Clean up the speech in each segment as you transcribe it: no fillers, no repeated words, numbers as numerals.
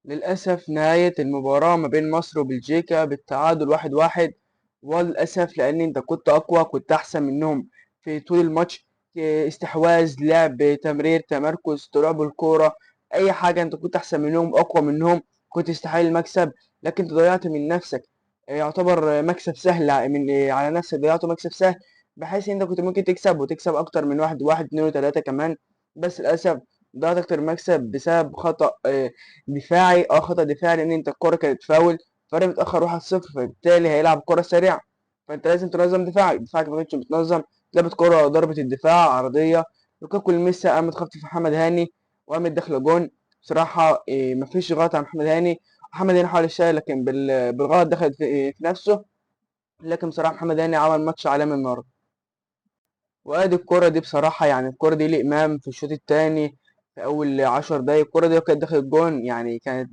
للأسف نهاية المباراة ما بين مصر وبلجيكا بالتعادل 1-1. وللأسف لأن أنت كنت أقوى، كنت أحسن منهم في طول الماتش. استحواذ، لعب، تمرير، تمركز، طلوع بالكورة، أي حاجة أنت كنت أحسن منهم، أقوى منهم، كنت تستحق المكسب. لكن أنت ضيعت من نفسك. يعتبر مكسب سهل على نفسك، ضيعته مكسب سهل، بحيث إن أنت كنت ممكن تكسب وتكسب أكتر من واحد، واحد، اتنين، وتلاتة كمان. بس للأسف ضيعت أكتر مكسب بسبب خطأ دفاعي. خطأ دفاعي لأن أنت الكورة كانت فاول، فريق متأخر 1-0، فبالتالي هيلعب كورة سريعة. فأنت لازم تنظم دفاعك، دفاعك ما كانش متنظم. لعبت كورة ضربة الدفاع عرضية، لوكاكو لمسها، قامت خبطت في محمد هاني وقامت داخلة جون. بصراحة مفيش غلط على محمد هاني. محمد هاني حاول يشتغل لكن بالغلط دخلت في نفسه. لكن بصراحة محمد هاني عمل ماتش عالمي النهاردة. وادي الكرة دي بصراحة، يعني الكرة دي لإمام في الشوط التاني في أول 10 دقايق. الكرة دي لو كانت دخلت جون يعني كانت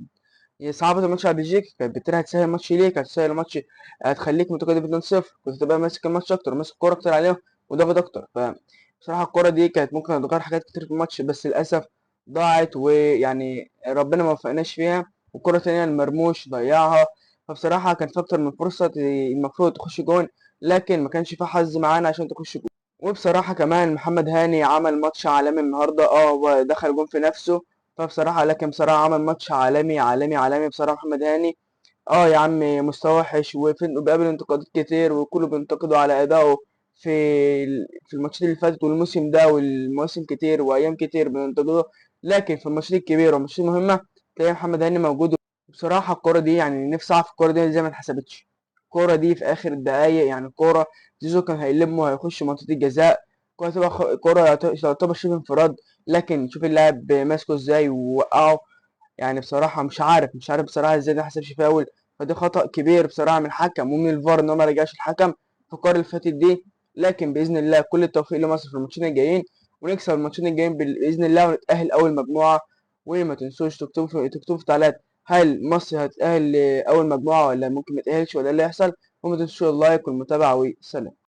هي صعبة الماتش على بلجيكا، كانت بالتالي هتسهل الماتش ليك، هتسهل الماتش، هتخليك متقدم 2-0، كنت تبقى ماسك الماتش أكتر، ماسك الكورة أكتر عليهم وضاغط أكتر. فبصراحة الكورة دي كانت ممكن هتغير حاجات كتير في الماتش، بس للأسف ضاعت، ويعني ربنا ما وفقناش فيها. والكرة التانية المرموش ضيعها. فبصراحة كان في أكتر من فرصة المفروض تخش جون، لكن ما كانش في حظ معانا عشان تخش جون. وبصراحة كمان محمد هاني عمل ماتش عالمي النهاردة. هو دخل جون في نفسه. فبصراحة لكن بصراحة عمل ماتش عالمي عالمي عالمي بصراحة محمد هاني. يا عم مستواه وحش وبيقابل انتقادات كتير، وكله بينتقده على أدائه في في الماتشات اللي فاتت والموسم ده والمواسم كتير وأيام كتير بينتقده. لكن في الماتشات الكبيرة والماتشات المهمة تلاقي محمد هاني موجود. بصراحة الكورة دي يعني نفسي أعرف الكورة دي ازاي ما اتحسبتش. الكورة دي في آخر الدقايق، يعني الكورة زيزو كان هيلم وهيخش منطقة الجزاء. الكورة تبقى كورة يعتبر شبه انفراد، لكن شوف اللاعب ماسكه ازاي ووقعه. يعني بصراحة مش عارف بصراحة ازاي ده محسبش فاول. فدي خطأ كبير بصراحة من الحكم ومن الفار ان هو ما رجعش الحكم في القرار اللي فاتت دي. لكن بإذن الله كل التوفيق لمصر في الماتشين الجايين، ونكسب الماتشين الجايين بإذن الله ونتأهل أول مجموعة. وما تنسوش تكتبوا في تعليقات هل مصر هتتأهل لأول مجموعة ولا ممكن ما تتأهلش ولا إيه اللي هيحصل. وما تنسوش اللايك والمتابعة، وسلام.